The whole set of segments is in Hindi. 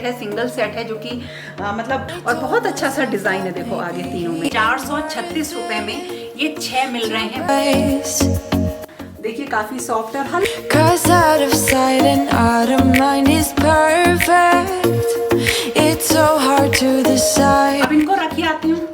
है, सिंगल सेट है जो कि मतलब और बहुत अच्छा सा डिजाइन है। देखो आगे तीनों में 436 रुपए में ये 6 मिल रहे हैं। देखिए काफी सॉफ्ट और अब इनको रखी आती हूँ।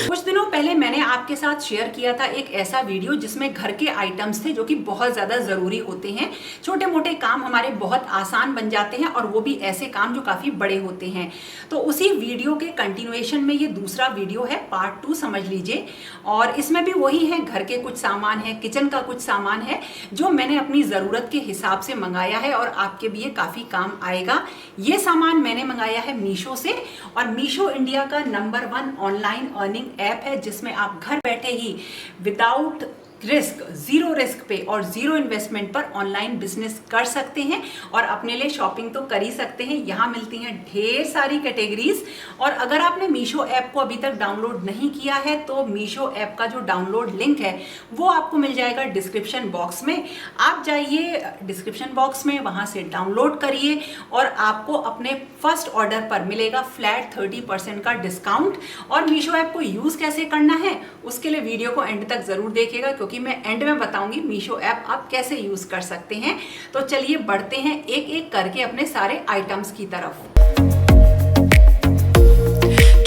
कुछ दिनों पहले मैंने आपके साथ शेयर किया था एक ऐसा वीडियो जिसमें घर के आइटम्स थे जो कि बहुत ज्यादा जरूरी होते हैं। छोटे मोटे काम हमारे बहुत आसान बन जाते हैं और वो भी ऐसे काम जो काफी बड़े होते हैं। तो उसी वीडियो के कंटिन्यूएशन में ये दूसरा वीडियो है, पार्ट 2 समझ लीजिए। और इसमें भी वही है, घर के कुछ सामान है, किचन का कुछ सामान है जो मैंने अपनी जरूरत के हिसाब से मंगाया है और आपके भी ये काफी काम आएगा। ये सामान मैंने मंगाया है मीशो से, और मीशो इंडिया का नंबर 1 ऑनलाइन अर्निंग ऐप है जिसमें आप घर बैठे ही विदाउट रिस्क, जीरो रिस्क पे और जीरो इन्वेस्टमेंट पर ऑनलाइन बिजनेस कर सकते हैं और अपने लिए शॉपिंग तो कर ही सकते हैं। यहाँ मिलती हैं ढेर सारी कैटेगरीज। और अगर आपने मीशो ऐप को अभी तक डाउनलोड नहीं किया है तो मीशो ऐप का जो डाउनलोड लिंक है वो आपको मिल जाएगा डिस्क्रिप्शन बॉक्स में। आप जाइए डिस्क्रिप्शन बॉक्स में, वहां से डाउनलोड करिए और आपको अपने फर्स्ट ऑर्डर पर मिलेगा फ्लैट 30% का डिस्काउंट। और मीशो ऐप को यूज कैसे करना है उसके लिए वीडियो को एंड तक जरूर देखिएगा, क्योंकि मैं एंड में बताऊंगी मीशो ऐप आप कैसे यूज कर सकते हैं। तो चलिए बढ़ते हैं एक एक करके अपने सारे आइटम्स की तरफ।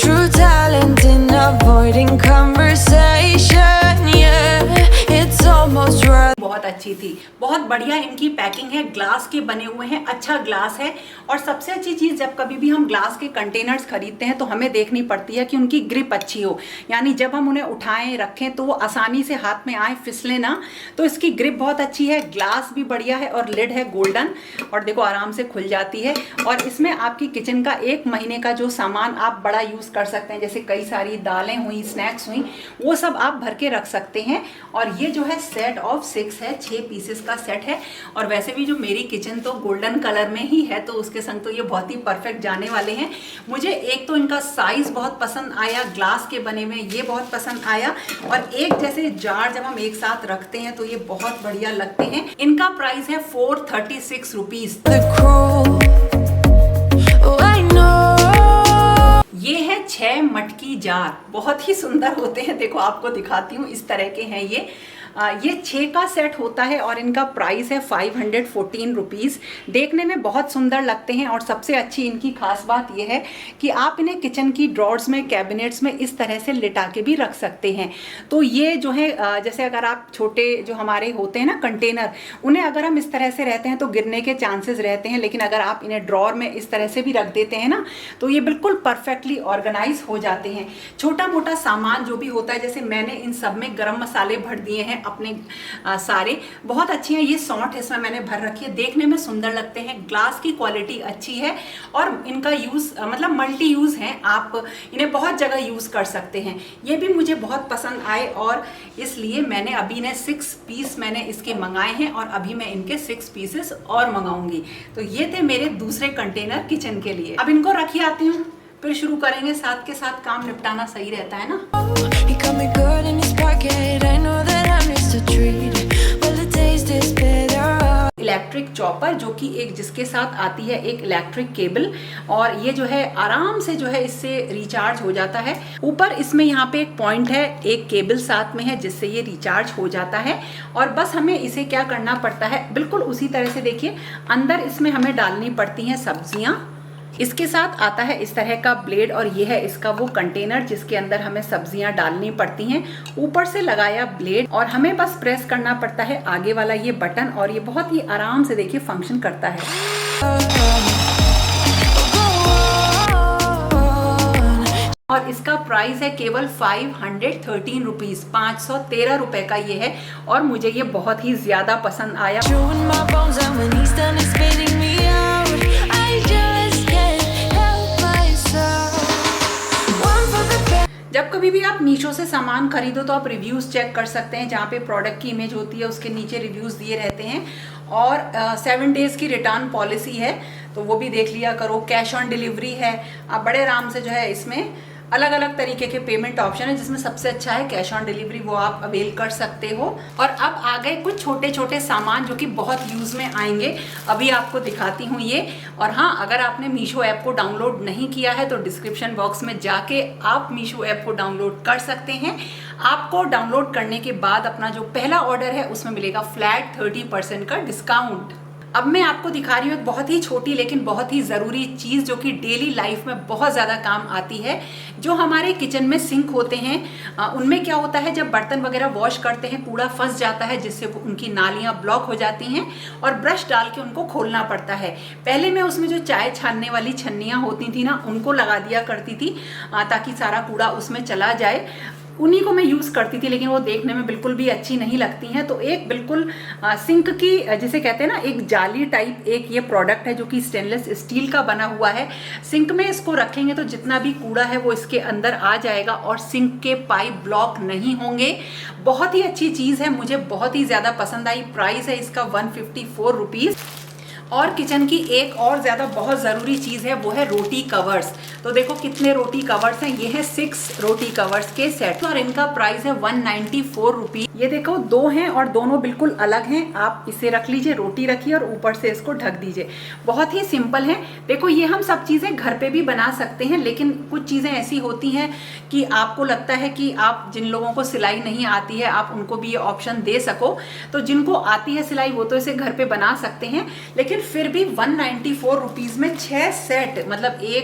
True talent in avoiding conversation, yeah, it's almost right. बहुत अच्छी थी, बहुत बढ़िया इनकी पैकिंग है, ग्लास के बने हुए हैं, अच्छा ग्लास है। और सबसे अच्छी चीज, जब कभी भी हम ग्लास के कंटेनर्स खरीदते हैं तो हमें देखनी पड़ती है कि उनकी ग्रिप अच्छी हो, यानी जब हम उन्हें उठाएं रखें तो वो आसानी से हाथ में आए, फिसले ना। तो इसकी ग्रिप बहुत अच्छी है, ग्लास भी बढ़िया है और लिड है गोल्डन, और देखो आराम से खुल जाती है। और इसमें आपकी किचन का 1 महीने का जो सामान आप बड़ा यूज कर सकते हैं, जैसे कई सारी दालें हुई, स्नैक्स हुई, वो सब आप भर के रख सकते हैं। और ये जो है सेट ऑफ 6 है, 6 पीसेस का सेट है। और वैसे भी जो मेरी किचन तो गोल्डन कलर में ही है तो उसके संग तो ये बहुत ही परफेक्ट जाने वाले हैं। मुझे एक तो इनका साइज बहुत पसंद आया, ग्लास के बने हुए ये बहुत पसंद आया, और एक जैसे जार जब हम एक साथ रखते हैं तो ये बहुत बढ़िया लगते हैं। इनका प्राइस है 436 रुपीज। ये है 6 मटकी जार, बहुत ही सुंदर होते हैं। देखो आपको दिखाती हूँ, इस तरह के हैं ये 6 का सेट होता है और इनका प्राइस है 514 रुपीज़। देखने में बहुत सुंदर लगते हैं और सबसे अच्छी इनकी खास बात यह है कि आप इन्हें किचन की ड्रॉर्स में, कैबिनेट्स में इस तरह से लिटा के भी रख सकते हैं। तो ये जो है जैसे अगर आप छोटे जो हमारे होते हैं ना कंटेनर, उन्हें अगर हम इस तरह से रहते हैं तो गिरने के चांसेस रहते हैं, लेकिन अगर आप इन्हें ड्रॉर में इस तरह से भी रख देते हैं ना तो ये बिल्कुल परफेक्टली ऑर्गेनाइज हो जाते हैं। छोटा मोटा सामान जो भी होता है, जैसे मैंने इन सब में गरम मसाले भर दिए हैं अपने सारे, बहुत अच्छे हैं। ये सौंठ इसमें मैंने भर रखी है, देखने में सुंदर लगते हैं। ग्लास की क्वालिटी अच्छी है और इनका यूज मतलब मल्टी यूज है, आप इन्हें बहुत जगह यूज कर सकते हैं। ये भी मुझे बहुत पसंद आए और इसलिए मैंने अभी इन्हें 6 पीस मैंने इसके मंगाए हैं और अभी मैं इनके 6 पीसेस और मंगाऊंगी। तो ये थे मेरे दूसरे कंटेनर किचन के लिए। अब इनको रखी आती हूँ, फिर शुरू करेंगे। साथ के साथ काम निपटाना सही रहता है ना। इलेक्ट्रिक चॉपर, जो कि एक जिसके साथ आती है एक इलेक्ट्रिक केबल, और ये जो है आराम से जो है इससे रिचार्ज हो जाता है। ऊपर इसमें यहाँ पे एक पॉइंट है, एक केबल साथ में है जिससे ये रिचार्ज हो जाता है। और बस हमें इसे क्या करना पड़ता है, बिल्कुल उसी तरह से देखिए, अंदर इसमें हमें डालनी पड़ती हैं सब्जियां। इसके साथ आता है इस तरह का ब्लेड और ये है इसका वो कंटेनर जिसके अंदर हमें सब्जियां डालनी पड़ती हैं। ऊपर से लगाया ब्लेड और हमें बस प्रेस करना पड़ता है आगे वाला ये बटन, और ये बहुत ही आराम से देखिए फंक्शन करता है। और इसका प्राइस है केवल 513 रुपीज, 513 रुपए का ये है और मुझे ये बहुत ही ज्यादा पसंद आया। जब कभी भी आप मीशो से सामान खरीदो तो आप रिव्यूज चेक कर सकते हैं, जहाँ पे प्रोडक्ट की इमेज होती है उसके नीचे रिव्यूज दिए रहते हैं। और 7 डेज की रिटर्न पॉलिसी है तो वो भी देख लिया करो। कैश ऑन डिलीवरी है, आप बड़े आराम से जो है इसमें अलग अलग तरीके के पेमेंट ऑप्शन है, जिसमें सबसे अच्छा है कैश ऑन डिलीवरी, वो आप अवेल कर सकते हो। और अब आ गए कुछ छोटे छोटे सामान जो कि बहुत यूज़ में आएंगे, अभी आपको दिखाती हूँ ये। और हाँ, अगर आपने मीशो ऐप को डाउनलोड नहीं किया है तो डिस्क्रिप्शन बॉक्स में जाके आप मीशो ऐप को डाउनलोड कर सकते हैं। आपको डाउनलोड करने के बाद अपना जो पहला ऑर्डर है उसमें मिलेगा फ्लैट 30% का डिस्काउंट। अब मैं आपको दिखा रही हूँ एक बहुत ही छोटी लेकिन बहुत ही ज़रूरी चीज़ जो कि डेली लाइफ में बहुत ज़्यादा काम आती है। जो हमारे किचन में सिंक होते हैं उनमें क्या होता है, जब बर्तन वगैरह वॉश करते हैं कूड़ा फंस जाता है, जिससे उनकी नालियाँ ब्लॉक हो जाती हैं और ब्रश डाल के उनको खोलना पड़ता है। पहले मैं उसमें जो चाय छानने वाली छन्नियाँ होती थी ना, उनको लगा दिया करती थी ताकि सारा कूड़ा उसमें चला जाए। उन्हीं को मैं यूज़ करती थी, लेकिन वो देखने में बिल्कुल भी अच्छी नहीं लगती हैं। तो एक बिल्कुल सिंक की जिसे कहते हैं ना, एक जाली टाइप एक ये प्रोडक्ट है जो कि स्टेनलेस स्टील का बना हुआ है। सिंक में इसको रखेंगे तो जितना भी कूड़ा है वो इसके अंदर आ जाएगा और सिंक के पाइप ब्लॉक नहीं होंगे। बहुत ही अच्छी चीज़ है, मुझे बहुत ही ज़्यादा पसंद आई। प्राइस है इसका 154 रुपीज़। और किचन की एक और ज़्यादा बहुत ज़रूरी चीज़ है, वो है रोटी कवर्स। तो देखो कितने रोटी कवर्स हैं, ये है 6 रोटी कवर्स के सेट और इनका प्राइस है 194 रुपीज़। ये देखो 2 हैं और दोनों बिल्कुल अलग हैं। आप इसे रख लीजिए, रोटी रखिए और ऊपर से इसको ढक दीजिए। बहुत ही सिंपल है। देखो ये हम सब चीज़ें घर पे भी बना सकते हैं, लेकिन कुछ चीज़ें ऐसी होती हैं कि आपको लगता है कि आप जिन लोगों को सिलाई नहीं आती है आप उनको भी ये ऑप्शन दे सको। तो जिनको आती है सिलाई वो तो इसे घर पे बना सकते हैं, लेकिन फिर भी 194 रुपीज़ में 6 सेट, मतलब ये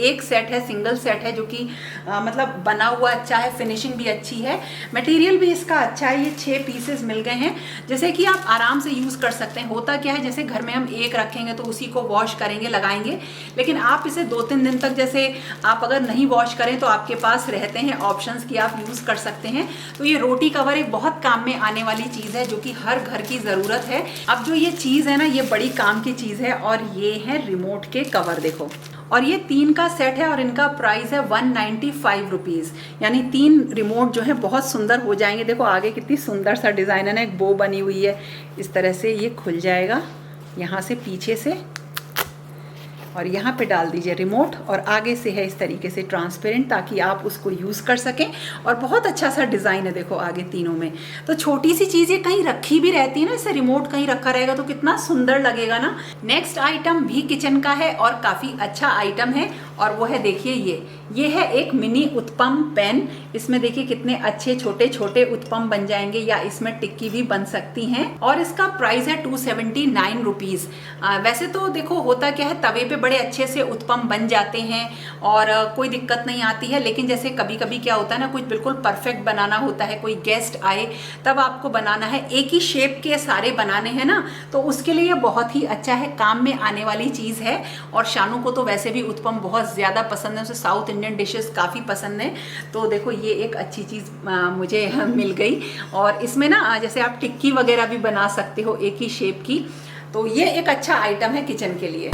एक सेट है, सिंगल सेट है जो कि मतलब बना हुआ अच्छा है, फिनिशिंग भी अच्छी है, मटेरियल भी इसका अच्छा है। ये 6 पीसेस मिल गए हैं, जैसे कि आप आराम से यूज़ कर सकते हैं। होता क्या है, जैसे घर में हम एक रखेंगे तो उसी को वॉश करेंगे, लगाएंगे, लेकिन आप इसे 2-3 दिन तक, जैसे आप अगर नहीं वॉश करें तो आपके पास रहते हैं ऑप्शंस कि आप यूज़ कर सकते हैं। तो ये रोटी कवर एक बहुत काम में आने वाली चीज़ है जो कि हर घर की ज़रूरत है। अब जो ये चीज़ है ना, ये बड़ी काम की चीज़ है और ये है रिमोट के कवर। देखो, और ये 3 का सेट है और इनका प्राइस है 195 रुपीज़। यानी 3 रिमोट जो है बहुत सुंदर हो जाएंगे। देखो आगे कितनी सुंदर सा डिज़ाइन है ना, एक बो बनी हुई है, इस तरह से ये खुल जाएगा यहाँ से पीछे से, और यहाँ पे डाल दीजिए रिमोट, और आगे से है इस तरीके से ट्रांसपेरेंट, ताकि आप उसको यूज़ कर सकें। और बहुत अच्छा सा डिज़ाइन है देखो आगे तीनों में। तो छोटी सी चीज़ ये कहीं रखी भी रहती है ना, इससे रिमोट कहीं रखा रहेगा तो कितना सुंदर लगेगा ना। नेक्स्ट आइटम भी किचन का है और काफ़ी अच्छा आइटम है, और वो है देखिए ये है एक मिनी उत्पम पैन। इसमें देखिए कितने अच्छे छोटे छोटे उत्पम बन जाएंगे, या इसमें टिक्की भी बन सकती हैं। और इसका प्राइस है 279 रुपीज़। वैसे तो देखो होता क्या है, तवे पे बड़े अच्छे से उत्पम बन जाते हैं और कोई दिक्कत नहीं आती है, लेकिन जैसे कभी कभी क्या होता है ना, कुछ बिल्कुल परफेक्ट बनाना होता है, कोई गेस्ट आए तब आपको बनाना है, एक ही शेप के सारे बनाने हैं ना, तो उसके लिए बहुत ही अच्छा है, काम में आने वाली चीज़ है। और शानू को तो वैसे भी उत्पम बहुत ज़्यादा पसंद है, उसे साउथ इंडियन डिशेस काफ़ी पसंद है। तो देखो ये एक अच्छी चीज़ मुझे मिल गई। और इसमें ना जैसे आप टिक्की वगैरह भी बना सकते हो एक ही शेप की, तो ये एक अच्छा आइटम है किचन के लिए।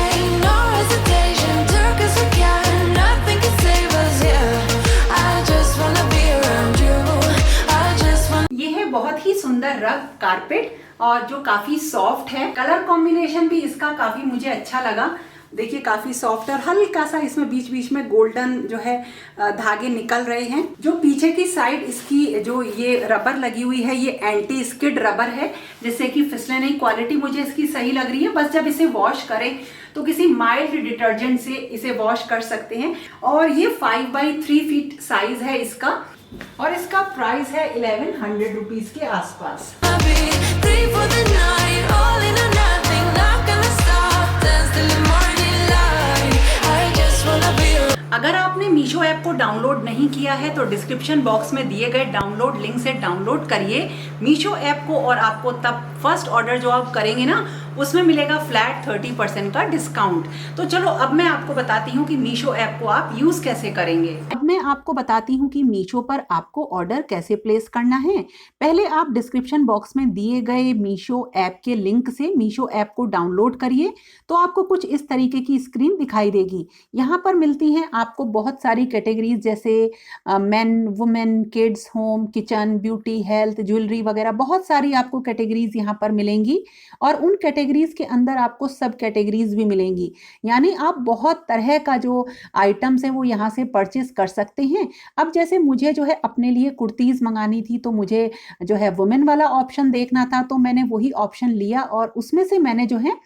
ये है बहुत ही सुंदर रग कारपेट, और जो काफी सॉफ्ट है। कलर कॉम्बिनेशन भी इसका काफी मुझे अच्छा लगा। देखिए काफी सॉफ्ट और हल्का सा इसमें बीच बीच में गोल्डन जो है धागे निकल रहे हैं। जो पीछे की साइड इसकी जो ये रबर लगी हुई है, ये एंटी स्किड रबर है, जिससे कि फिसले नहीं। क्वालिटी मुझे इसकी सही लग रही है। बस जब इसे वॉश करें तो किसी माइल्ड डिटर्जेंट से इसे वॉश कर सकते हैं। और ये 5x3 फीट साइज है इसका, और इसका प्राइस है 1100 रुपीज के आसपास। अगर आपने मीशो ऐप को डाउनलोड नहीं किया है तो डिस्क्रिप्शन बॉक्स में दिए गए डाउनलोड लिंक से डाउनलोड करिए मीशो ऐप को, और आपको तब फर्स्ट ऑर्डर जो आप करेंगे ना उसमें मिलेगा फ्लैट 30% का डिस्काउंट। तो चलो अब मैं आपको बताती हूँ कि मीशो ऐप को आप यूज कैसे करेंगे। अब मैं आपको बताती हूँ कि मीशो पर आपको ऑर्डर कैसे प्लेस करना है। पहले आप डिस्क्रिप्शन बॉक्स में दिए गए मीशो ऐप के लिंक से मीशो ऐप को डाउनलोड करिए, तो आपको कुछ इस तरीके की स्क्रीन दिखाई देगी। यहाँ पर मिलती हैं आपको बहुत सारी कैटेगरीज, जैसे main, women, kids, home, kitchen, beauty, health, jewellery वगैरह बहुत सारी आपको कैटेगरीज यहाँ पर मिलेंगी। और उन कैटेगरीज के अंदर आपको सब कैटेगरीज भी मिलेंगी, यानी आप बहुत तरह का जो आइटम्स हैं वो यहाँ से परचेज कर सकते हैं। अब जैसे मुझे जो है अपने लिए कुर्तीज़ मंगानी थी, तो मुझे जो है वुमेन वाला ऑप्शन देखना था, तो मैंने वही ऑप्शन लिया और उसमें से मैंने जो है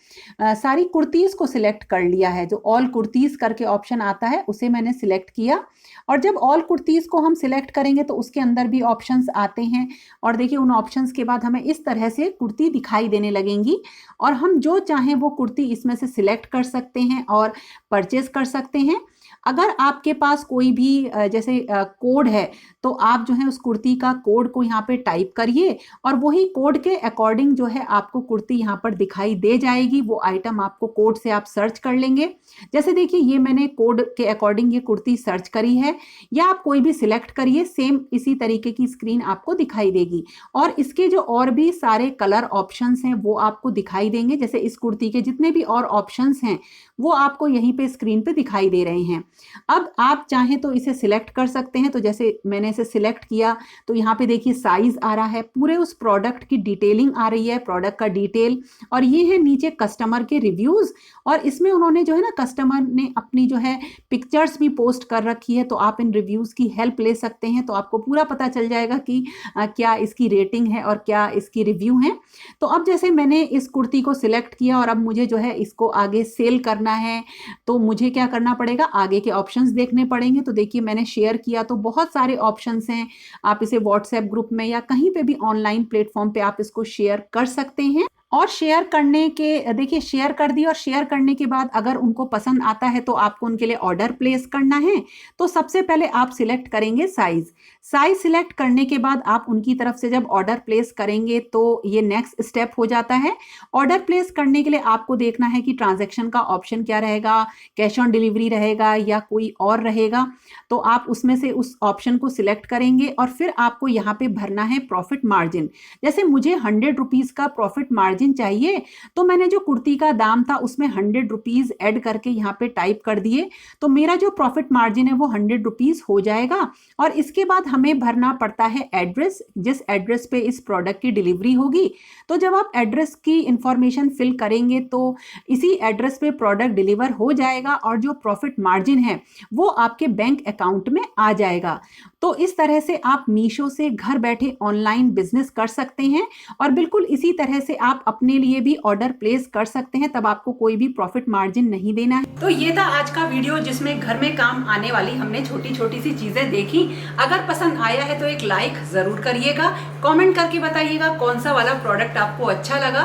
सारी कुर्तीज़ को सिलेक्ट कर लिया है। जो ऑल कुर्तीज़ करके ऑप्शन आता है उसे मैंने सिलेक्ट किया, और जब ऑल कुर्तीज़ को हम सिलेक्ट करेंगे तो उसके अंदर भी ऑप्शंस आते हैं, और देखिए उन ऑप्शंस के बाद हमें इस तरह से कुर्ती दिखाई देने लगेंगी, और हम जो चाहें वो कुर्ती इसमें से सिलेक्ट कर सकते हैं और परचेज कर सकते हैं। अगर आपके पास कोई भी जैसे कोड है, तो आप जो है उस कुर्ती का कोड को यहाँ पे टाइप करिए, और वही कोड के अकॉर्डिंग जो है आपको कुर्ती यहाँ पर दिखाई दे जाएगी। वो आइटम आपको कोड से आप सर्च कर लेंगे। जैसे देखिए ये मैंने कोड के अकॉर्डिंग ये कुर्ती सर्च करी है, या आप कोई भी सिलेक्ट करिए, सेम इसी तरीके की स्क्रीन आपको दिखाई देगी। और इसके जो और भी सारे कलर ऑप्शंस हैं वो आपको दिखाई देंगे। जैसे इस कुर्ती के जितने भी और ऑप्शंस हैं वो आपको यहीं पे स्क्रीन पे दिखाई दे रहे हैं। अब आप चाहें तो इसे सिलेक्ट कर सकते हैं। तो जैसे मैंने इसे सिलेक्ट किया तो यहाँ पे देखिए साइज आ रहा है, पूरे उस प्रोडक्ट की डिटेलिंग आ रही है, प्रोडक्ट का डिटेल, और ये है नीचे कस्टमर के रिव्यूज, और इसमें उन्होंने जो है ना कस्टमर ने अपनी जो है पिक्चर्स भी पोस्ट कर रखी है, तो आप इन रिव्यूज की हेल्प ले सकते हैं। तो आपको पूरा पता चल जाएगा कि क्या इसकी रेटिंग है और क्या इसकी रिव्यू है। तो अब जैसे मैंने इस कुर्ती को सिलेक्ट किया और अब मुझे जो है इसको आगे सेल करना है, तो मुझे क्या करना पड़ेगा, आगे के ऑप्शंस देखने पड़ेंगे। तो देखिए मैंने शेयर किया तो बहुत सारे ऑप्शंस हैं। आप इसे व्हाट्सएप ग्रुप में या कहीं पे भी ऑनलाइन प्लेटफॉर्म पे आप इसको शेयर कर सकते हैं। और शेयर करने के देखिए शेयर कर दी, और शेयर करने के बाद अगर उनको पसंद आता है तो आपको उनके लिए ऑर्डर प्लेस करना है। तो सबसे पहले आप सिलेक्ट करेंगे साइज सिलेक्ट करने के बाद आप उनकी तरफ से जब ऑर्डर प्लेस करेंगे तो ये नेक्स्ट स्टेप हो जाता है। ऑर्डर प्लेस करने के लिए आपको देखना है कि ट्रांजैक्शन का ऑप्शन क्या रहेगा, कैश ऑन डिलीवरी रहेगा या कोई और रहेगा। तो आप उसमें से उस ऑप्शन को सिलेक्ट करेंगे और फिर आपको यहाँ पे भरना है प्रॉफिट मार्जिन। जैसे मुझे 100 रुपीज़ का प्रॉफिट मार्जिन चाहिए, तो मैंने जो कुर्ती का दाम था उसमें 100 रुपीज़ ऐड करके यहाँ पे टाइप कर दिए, तो मेरा जो प्रॉफिट मार्जिन है वो 100 रुपीज़ हो जाएगा। और इसके बाद हमें भरना पड़ता है एड्रेस, जिस एड्रेस पे इस प्रोडक्ट की डिलीवरी होगी। तो जब आप एड्रेस की इंफॉर्मेशन फिल करेंगे तो इसी एड्रेस पे प्रोडक्ट डिलीवर हो जाएगा, और जो प्रॉफिट मार्जिन है वो आपके बैंक अकाउंट में आ जाएगा। तो इस तरह से आप मीशो से घर बैठे ऑनलाइन बिजनेस कर सकते हैं, और बिल्कुल इसी तरह से आप अपने लिए भी ऑर्डर प्लेस कर सकते हैं, तब आपको कोई भी प्रॉफिट मार्जिन नहीं देना है। तो ये था आज का वीडियो जिसमें घर में काम आने वाली हमने छोटी छोटी सी चीजें देखी। अगर पसंद आया है तो एक लाइक जरूर करिएगा, कमेंट करके बताइएगा कौन सा वाला प्रोडक्ट आपको अच्छा लगा,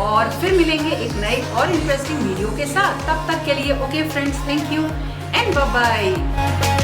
और फिर मिलेंगे एक नए और इंटरेस्टिंग वीडियो के साथ। तब तक के लिए okay friends, thank you and bye bye.